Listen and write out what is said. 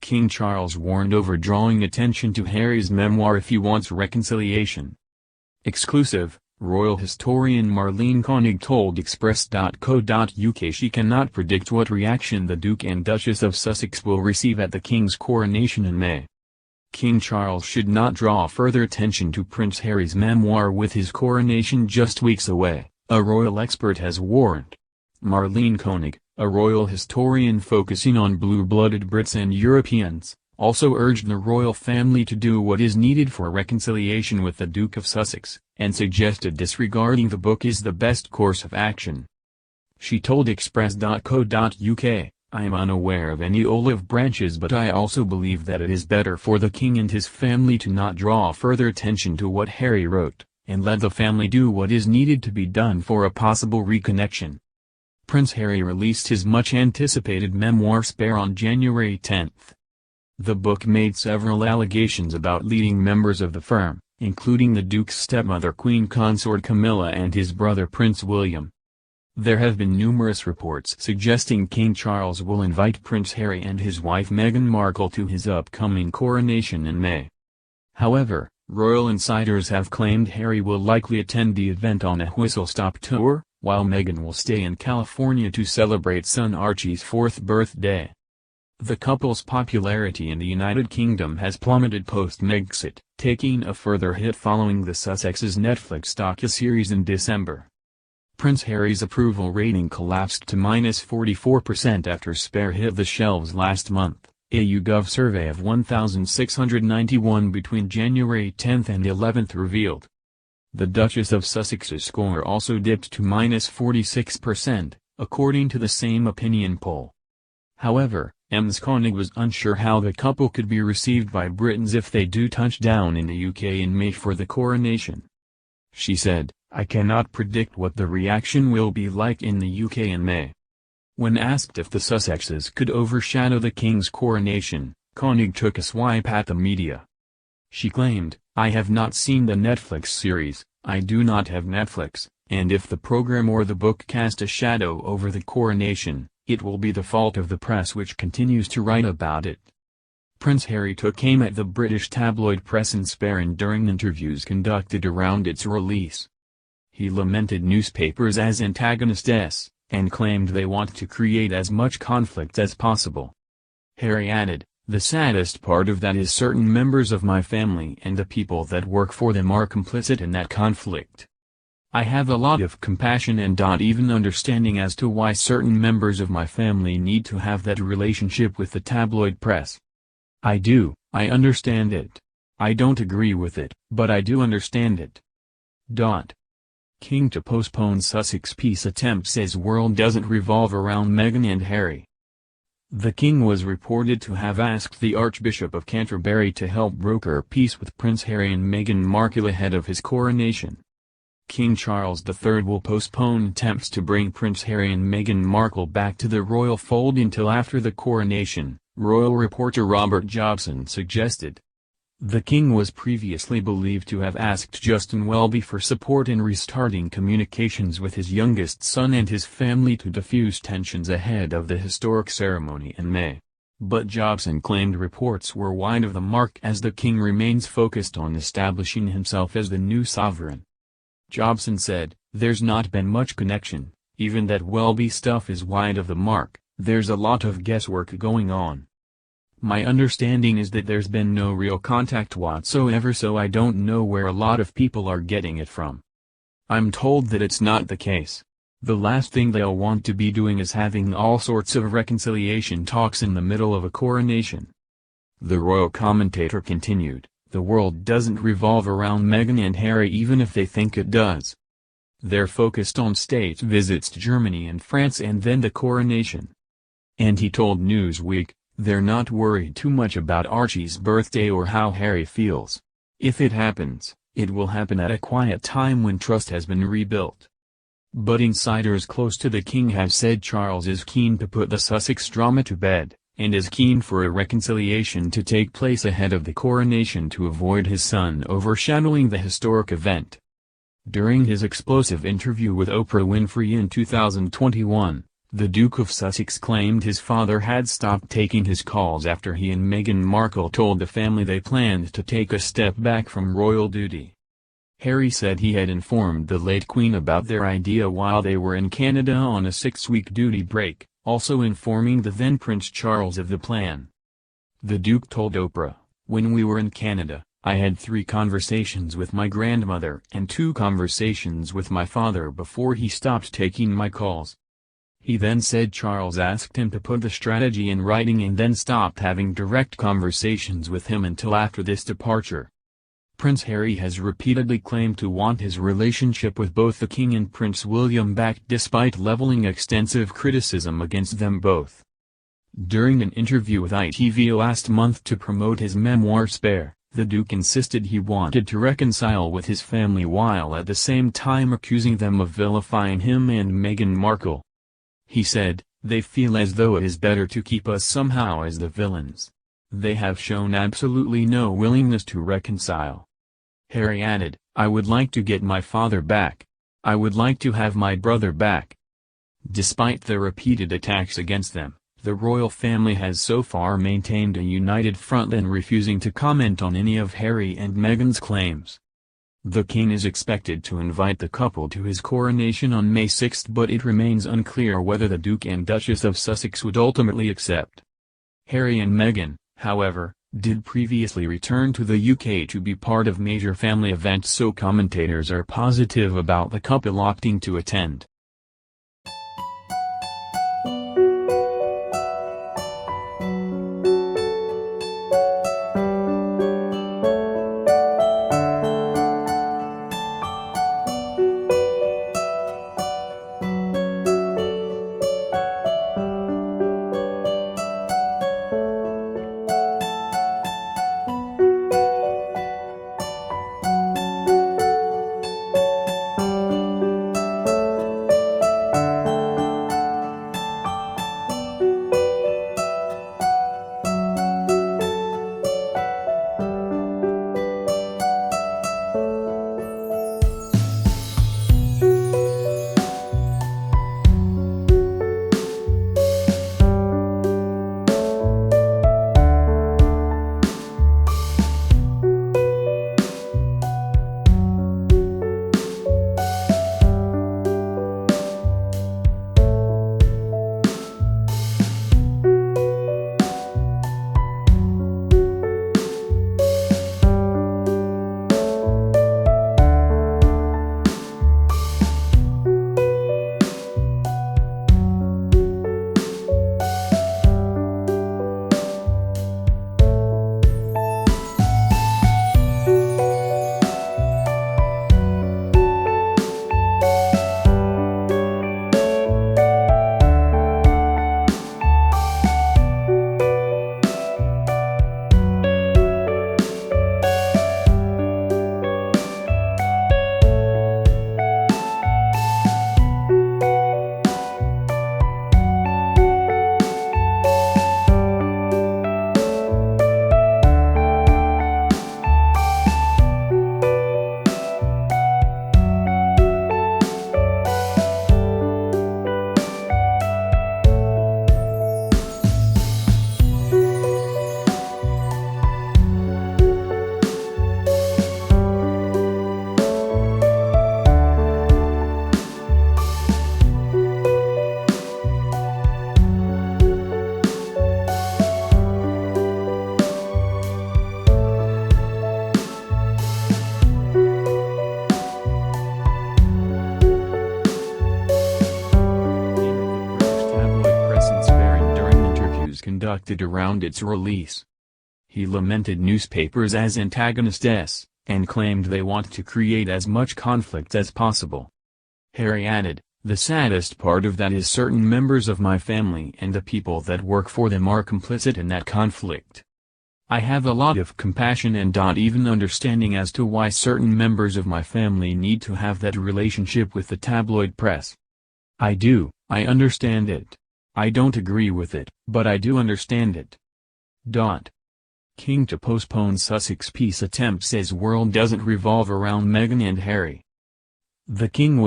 King Charles warned over drawing attention to Harry's memoir if he wants reconciliation. Exclusive, royal historian Marlene Koenig told Express.co.uk she cannot predict what reaction the Duke and Duchess of Sussex will receive at the King's coronation in May. King Charles should not draw further attention to Prince Harry's memoir with his coronation just weeks away, a royal expert has warned. Marlene Koenig, a royal historian focusing on blue-blooded Brits and Europeans, also urged the royal family to do what is needed for reconciliation with the Duke of Sussex, and suggested disregarding the book is the best course of action. She told Express.co.uk, I am unaware of any olive branches, but I also believe that it is better for the King and his family to not draw further attention to what Harry wrote, and let the family do what is needed to be done for a possible reconnection. Prince Harry released his much-anticipated memoir Spare on January 10. The book made several allegations about leading members of the firm, including the Duke's stepmother Queen Consort Camilla and his brother Prince William. There have been numerous reports suggesting King Charles will invite Prince Harry and his wife Meghan Markle to his upcoming coronation in May. However, royal insiders have claimed Harry will likely attend the event on a whistle-stop tour, while Meghan will stay in California to celebrate son Archie's 4th birthday. The couple's popularity in the United Kingdom has plummeted post-Megxit, taking a further hit following the Sussexes' Netflix docuseries in December. Prince Harry's approval rating collapsed to -44% after Spare hit the shelves last month, a YouGov survey of 1,691 between January 10 and 11 revealed. The Duchess of Sussex's score also dipped to -46%, according to the same opinion poll. However, Ms. Koenig was unsure how the couple could be received by Britons if they do touch down in the UK in May for the coronation. She said, I cannot predict what the reaction will be like in the UK in May. When asked if the Sussexes could overshadow the King's coronation, Koenig took a swipe at the media. She claimed, I have not seen the Netflix series, I do not have Netflix, and if the program or the book cast a shadow over the coronation, it will be the fault of the press which continues to write about it. Prince Harry took aim at the British tabloid press in Spare during interviews conducted around its release. He lamented newspapers as antagonists, and claimed they want to create as much conflict as possible. Harry added, the saddest part of that is certain members of my family and the people that work for them are complicit in that conflict. I have a lot of compassion and not even understanding as to why certain members of my family need to have that relationship with the tabloid press. I understand it. I don't agree with it, but I do understand it. King to postpone Sussex peace attempt says world doesn't revolve around Meghan and Harry. The King was reported to have asked the Archbishop of Canterbury to help broker peace with Prince Harry and Meghan Markle ahead of his coronation. King Charles III will postpone attempts to bring Prince Harry and Meghan Markle back to the royal fold until after the coronation, royal reporter Robert Jobson suggested. The King was previously believed to have asked Justin Welby for support in restarting communications with his youngest son and his family to diffuse tensions ahead of the historic ceremony in May. But Jobson claimed reports were wide of the mark as the King remains focused on establishing himself as the new sovereign. Jobson said, there's not been much connection, even that Welby stuff is wide of the mark, there's a lot of guesswork going on. My understanding is that there's been no real contact whatsoever, so I don't know where a lot of people are getting it from. I'm told that it's not the case. The last thing they'll want to be doing is having all sorts of reconciliation talks in the middle of a coronation. The royal commentator continued, the world doesn't revolve around Meghan and Harry even if they think it does. They're focused on state visits to Germany and France and then the coronation. And he told Newsweek, they're not worried too much about Archie's birthday or how Harry feels. If it happens, it will happen at a quiet time when trust has been rebuilt. But insiders close to the King have said Charles is keen to put the Sussex drama to bed, and is keen for a reconciliation to take place ahead of the coronation to avoid his son overshadowing the historic event. During his explosive interview with Oprah Winfrey in 2021, The Duke of Sussex claimed his father had stopped taking his calls after he and Meghan Markle told the family they planned to take a step back from royal duty. Harry said he had informed the late Queen about their idea while they were in Canada on a 6-week duty break, also informing the then Prince Charles of the plan. The Duke told Oprah, "When we were in Canada, I had 3 conversations with my grandmother and 2 conversations with my father before he stopped taking my calls." He then said Charles asked him to put the strategy in writing and then stopped having direct conversations with him until after this departure. Prince Harry has repeatedly claimed to want his relationship with both the King and Prince William back despite leveling extensive criticism against them both. During an interview with ITV last month to promote his memoir Spare, the Duke insisted he wanted to reconcile with his family while at the same time accusing them of vilifying him and Meghan Markle. He said, "They feel as though it is better to keep us somehow as the villains. They have shown absolutely no willingness to reconcile." Harry added, "I would like to get my father back. I would like to have my brother back." Despite the repeated attacks against them, the royal family has so far maintained a united front and refusing to comment on any of Harry and Meghan's claims. The King is expected to invite the couple to his coronation on May 6 but it remains unclear whether the Duke and Duchess of Sussex would ultimately accept. Harry and Meghan, however, did previously return to the UK to be part of major family events, so commentators are positive about the couple opting to attend. Conducted around its release. He lamented newspapers as antagonists, and claimed they want to create as much conflict as possible. Harry added, "The saddest part of that is certain members of my family and the people that work for them are complicit in that conflict. I have a lot of compassion and even understanding as to why certain members of my family need to have that relationship with the tabloid press. I understand it. I don't agree with it, but I do understand it." King to postpone Sussex peace attempt says world doesn't revolve around Meghan and Harry. The King